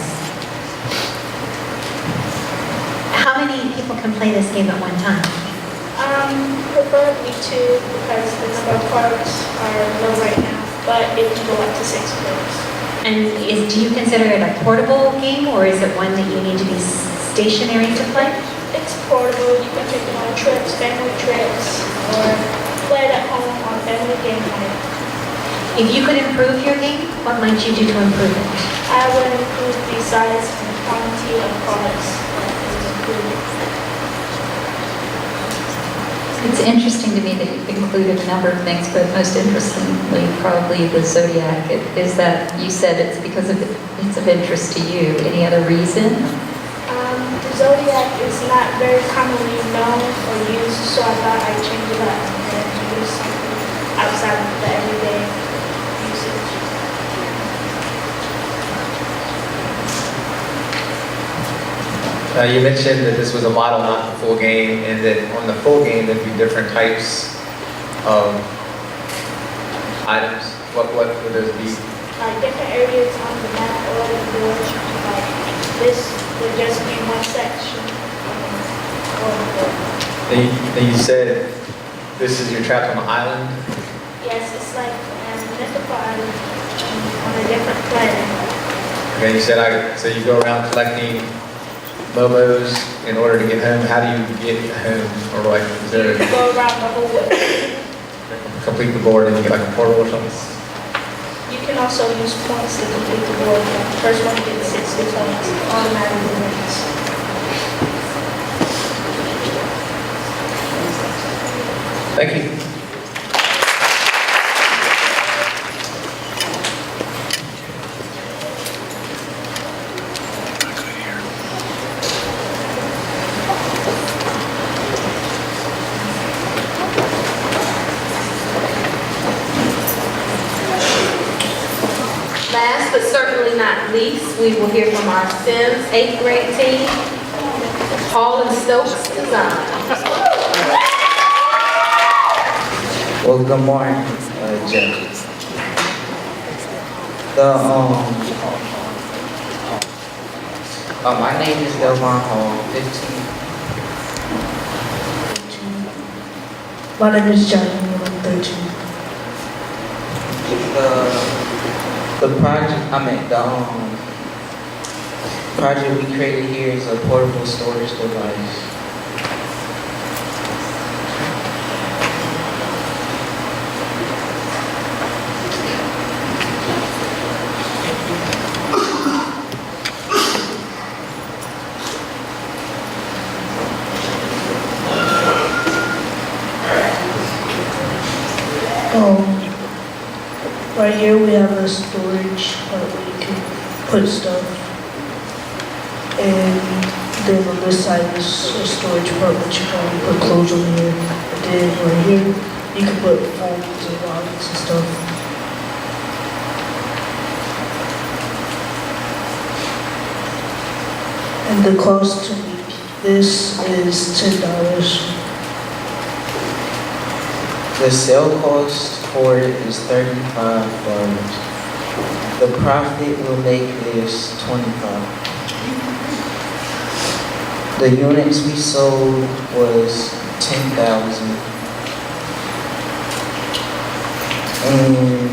How many people can play this game at one time? Preferably 2 because the number of cards are low right now, but it can go up to 6 players. And do you consider it a portable game, or is it one that you need to be stationary to play? It's portable. You can take it on trips, family trips, or play it at home on family game night. If you could improve your game, what might you do to improve it? I would improve the size and quantity of cards that is included. It's interesting to me that you've included a number of things, but most interestingly, probably the zodiac. Is that you said it's because it's of interest to you? Any other reason? The zodiac is not very commonly known or used, so I thought I'd change it up and use something outside of the everyday usage. You mentioned that this was a model, not the full game, and that on the full game there'd be different types items? What would those be? Like different areas on the map or the board. Like this would just be one section on the board. Then you said this is your trapped on the island? Yes, it's like mythical island on a different planet. Okay, you said so you go around collecting momos in order to get home. How do you get home? Or like, is there You go around the whole way. complete the board and you get like a portal or something? You can also use points to complete the board. The first one gets 60 points, automatically wins. Thank you. Last but certainly not least, we will hear from our Syms 8th grade team, Hall and Stokes Design. Well, good morning, judges. My name is Delvon Hall, 15. My name is Johnny, I'm 13. The project we created here is a portable storage device. Right here we have a storage part where you can put stuff. And then on this side is a storage part which you can put clothes on here. And then right here you can put phones and wallets and stuff. And the cost to make this is $10. The sale cost for it is $35. The profit we'll make is $25. The units we sold was 10,000. And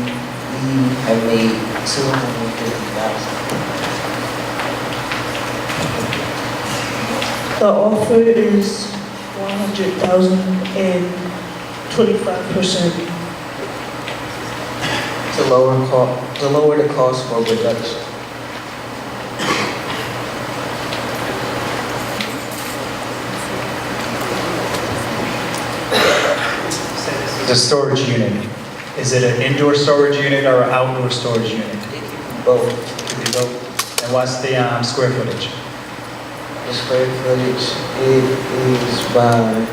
we have made 250,000. The offer is 100,000 and 25%. To lower the cost for reduction. The storage unit, is it an indoor storage unit or an outdoor storage unit? Both. Could be both. And what's the square footage? The square footage is by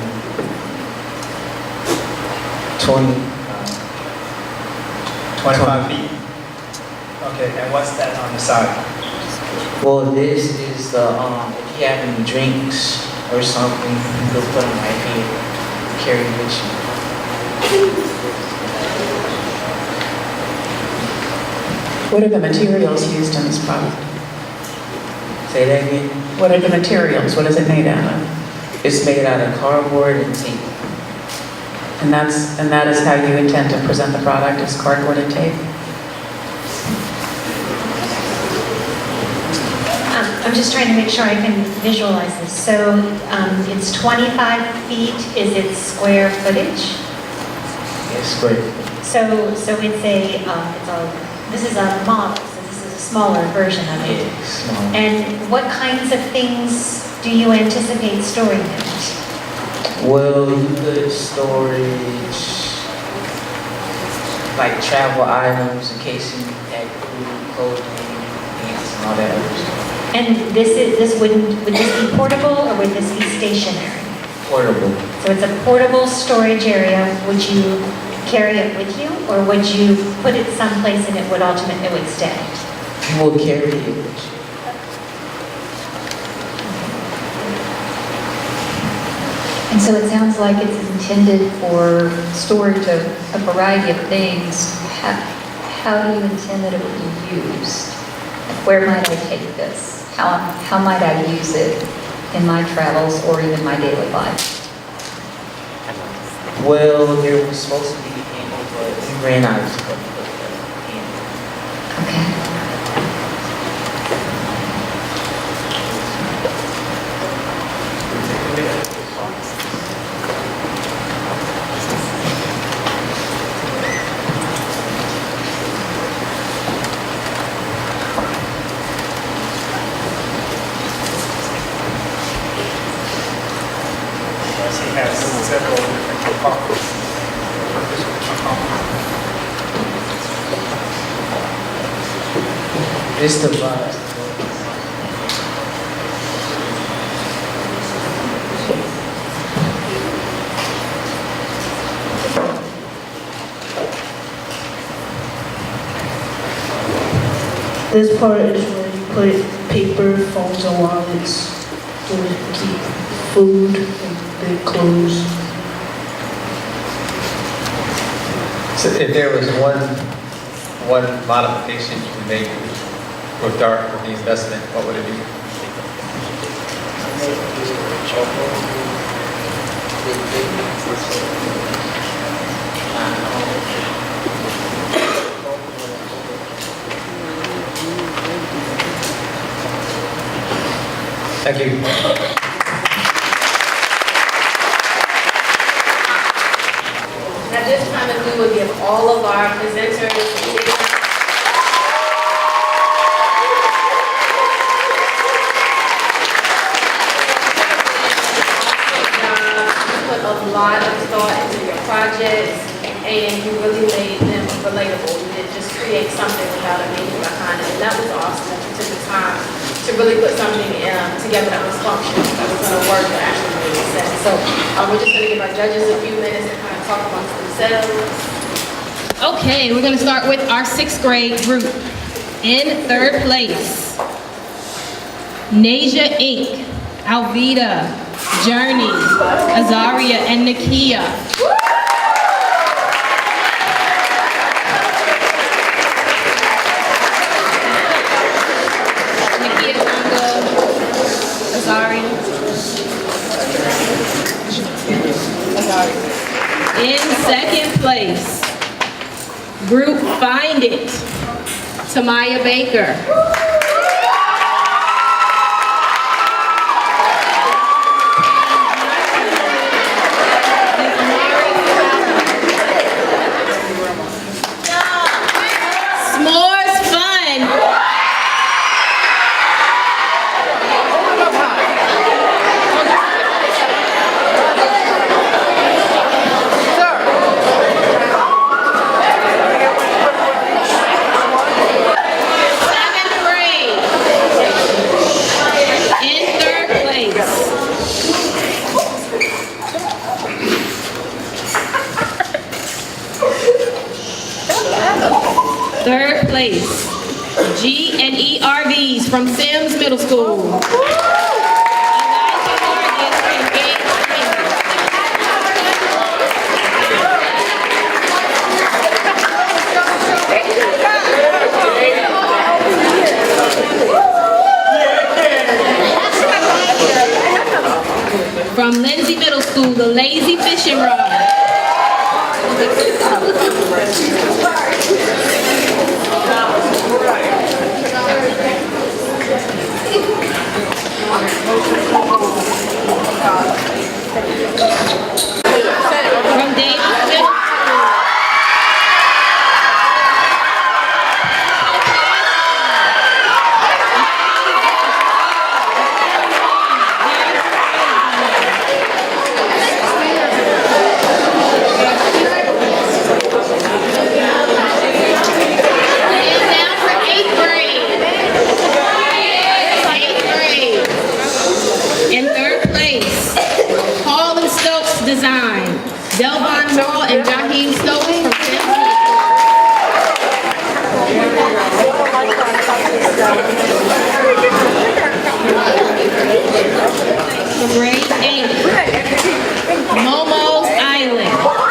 25 feet? Okay, and what's that on the side? Well, this is the, if you have any drinks or something, you can put them right here, carry with you. What are the materials used in this product? Say that again? What are the materials? What is it made out of? It's made out of cardboard and tape. And that is how you intend to present the product, is cardboard and tape? I'm just trying to make sure I can visualize this. So it's 25 feet, is it square footage? Yes, square. So it's this is a model, so this is a smaller version of it. Yeah, small. And what kinds of things do you anticipate storing in it? Well, you could storage like travel items in case you had food, clothing, pants, and all that other stuff. And would this be portable or would this be stationary? Portable. So it's a portable storage area. Would you carry it with you, or would you put it someplace and it would stay? You will carry it with you. And so it sounds like it's intended for storage of a variety of things. How do you intend that it will be used? Where might I take this? How might I use it in my travels or even my daily life? Well, there was supposed to be in, but we ran out of stuff to put in. Okay. He has several different compartments. This device. This part is where you put paper, phones, and wallets to keep food and the clothes. So if there was one modification you could make with DART with the investment, what would it be? Thank you. At this time, if we would give all of our presenters put a lot of thought into your projects, and you really made them relatable. You didn't just create something without a meaning behind it, and that was awesome that you took the time to really put something together that was functional, that was going to work, that actually made sense. So we're just going to give our judges a few minutes to kind of talk amongst themselves. Okay, we're going to start with our 6th grade group. In 3rd place, Nasia Inc., Alvita, Journey, Azaria, and Nakia. Nakia Tonga, Azaria. In 2nd place, Group Find It, Tamaya Baker. S'mores Fun. Third place, G&E RVs from Syms Middle School. From Lindsay Middle School, the Lazy Fishing Rod. From Davis Middle Design, Delvon Mall and Jaheim Stokes from Syms. for grade 8. Momo's Island.